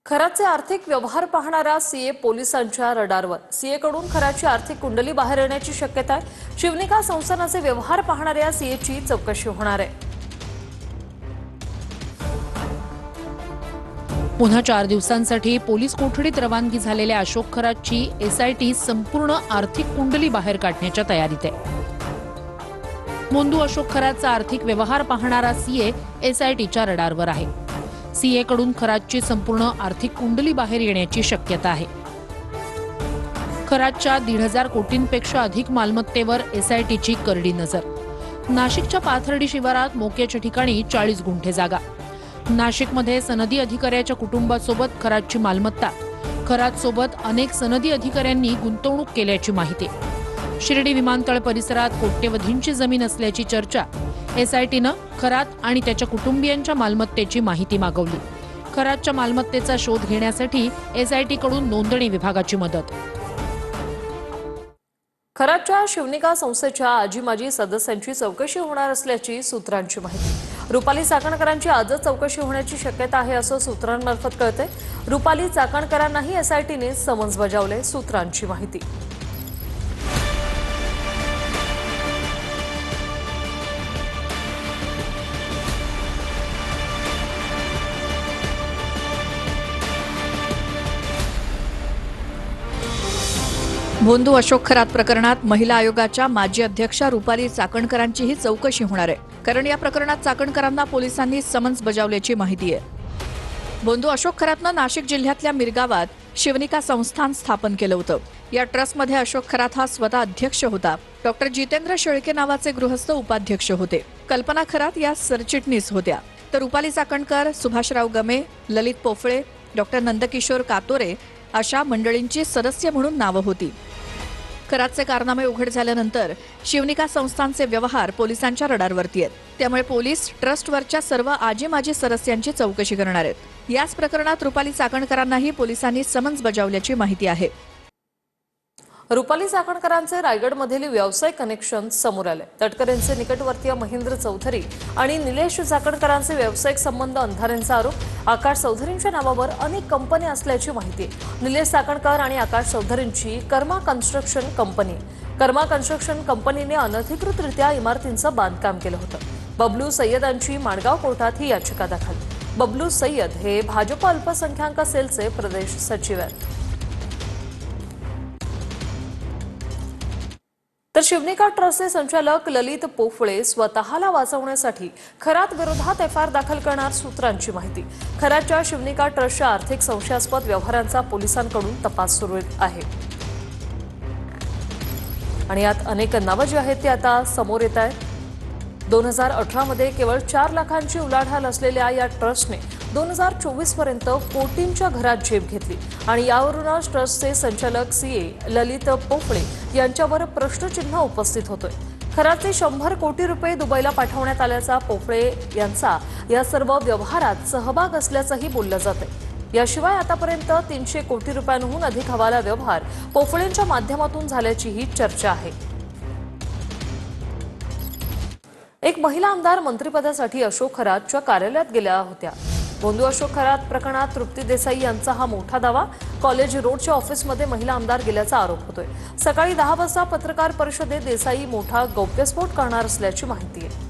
खराचे आर्थिक व्यवहार पाहणारा सीए पोलिसांच्या रडारवर। सीए कडून खराची आर्थिक कुंडली बाहेर येण्याची शक्यता आहे। शिवनिका संस्थानाचे व्यवहार पाहणाऱ्या सीएची चौकशी होणार आहे। पुन्हा 4 दिवसांसाठी पोलीस कोठडीत रवानगी झालेल्या अशोक खराची एसआयटी संपूर्ण आर्थिक कुंडली बाहेर काढण्याच्या तयारीत आहे। मोंदू अशोक खराचा आर्थिक व्यवहार पाहणारा सीए एसआयटीच्या रडारवर आहे। सीए कडून खराची संपूर्ण आर्थिक कुंडली बाहेर येण्याची शक्यता आहे। खराच्या 1,500 कोटींपेक्षा अधिक मालमत्तेवर एसआयटीची करडी नजर। नाशिकच्या पाथर्डी शिवारात मोक्याच्या ठिकाणी 40 गुंठे जागा। नाशिकमध्ये सनदी अधिकाऱ्याच्या कुटुंबासोबत खराची मालमत्ता। खरात सोबत अनेक सनदी अधिकाऱ्यांनी गुंतवणूक केल्याची माहिती। शिर्डी विमानतळ परिसरात कोट्यवधींची जमीन असल्याची चर्चा। एसआयटीनं खरात आणि त्याच्या कुटुंबियांच्या मालमत्तेची माहिती मागवली। खरातच्या मालमत्तेचा शोध घेण्यासाठी एसआयटी कडून नोंदणी विभागाची मदत। खराच्या शिवनिका संस्थेच्या आजी-माजी सदस्यांची चौकशी होणार असल्याची सूत्रांची माहिती। रुपाली चाकणकरांची आजच चौकशी होण्याची शक्यता आहे असं सूत्रांमार्फत कळते। रुपाली चाकणकरांनाही एसआयटीने समन्स बजावले, सूत्रांची माहिती। मोंदू अशोक खरात प्रकरणात महिला आयोगाच्या माजी अध्यक्षा रुपाली चाकणकरांचीही चौकशी होणार आहे, कारण या प्रकरणात चाकणकरांना पोलिसांनी समन्स बजावल्याची माहिती आहे। मोंदू अशोक खरातनं नाशिक जिल्ह्यातल्या मिरगावात शिवनिका संस्थान स्थापन केलं होतं। या ट्रस्टमध्ये अशोक खरात हा स्वतः अध्यक्ष होता। डॉक्टर जितेंद्र शेळके नावाचे गृहस्थ उपाध्यक्ष होते। कल्पना खरात या सरचिटणीस होत्या, तर रुपाली चाकणकर, सुभाषराव गमे, ललित पोफळे, डॉक्टर नंदकिशोर कातोरे अशा मंडळींची सदस्य म्हणून नावं होती। खरातचे कारनामे उघड झाल्यानंतर शिवनिका संस्थानचे व्यवहार पोलिसांच्या रडारवरती आहेत। त्यामुळे पोलीस ट्रस्टवरच्या सर्व आजी-माजी सदस्यांची चौकशी करणार आहेत। याच प्रकरणात रुपाली चाकणकरांनाही पोलिसांनी समन्स बजावल्याची माहिती आहे। रुपाली चाकणकरांचे रायगडमधील व्यावसायिक कनेक्शन समोर आले। तटकरेंचे निकटवर्तीय महेंद्र चौधरी आणि निलेश चाकणकरांचे व्यावसायिक संबंध अंधारेंचा आरोप। आकाश चौधरींच्या नावावर अनेक कंपन्या असल्याची माहिती आहे। निलेश चाकणकर आणि आकाश चौधरींची कर्मा कन्स्ट्रक्शन कंपनीने अनधिकृतरित्या इमारतींचं बांधकाम केलं होतं। बबलू सय्यदांची माणगाव कोर्टात ही याचिका दाखल। बबलू सय्यद हे भाजप अल्पसंख्याक सेलचे प्रदेश सचिव आहेत। तर शिवनिका ट्रस्टचे संचालक ललित पोफळे स्वतःला वाचवण्यासाठी खरात विरोधात एफआयआर दाखल करणार, सूत्रांची माहिती। खराच्या शिवनिका ट्रस्टच्या आर्थिक संशयास्पद व्यवहारांचा पोलिसांकडून तपास सुरू आहे आणि यात अनेक नावं जी आहेत ती आता समोर येत आहेत। 2018 मध्ये केवळ 4 लाखांची उलाढाल असलेल्या या ट्रस्टने 2024 पर्यंत कोटींच्या घरात झेप घेतली आणि यावरूनच ट्रस्टचे संचालक सीए ललित पोफळे यांच्यावर प्रश्नचिन्ह उपस्थित होतोय। खराचे 100 कोटी रुपये दुबईला पाठवण्यात आल्याचा पोफळे यांचा या सर्व व्यवहारात सहभाग असल्याचंही बोललं जातंय। याशिवाय आतापर्यंत 300 कोटी रुपयांहून अधिक हवाला व्यवहार पोफळेंच्या माध्यमातून झाल्याचीही चर्चा आहे। एक महिला आमदार मंत्रिपदासाठी अशोक खरातच्या कार्यालयात गेल्या होत्या। मोंदू अशोक खरात प्रकरणात तृप्ती देसाई यांचा हा मोठा दावा। कॉलेज रोडच्या ऑफिसमध्ये महिला आमदार गेल्याचा आरोप होतोय। सकाळी 10 वाजता पत्रकार परिषदेत देसाई मोठा गौप्यस्फोट करणार असल्याची माहिती आहे।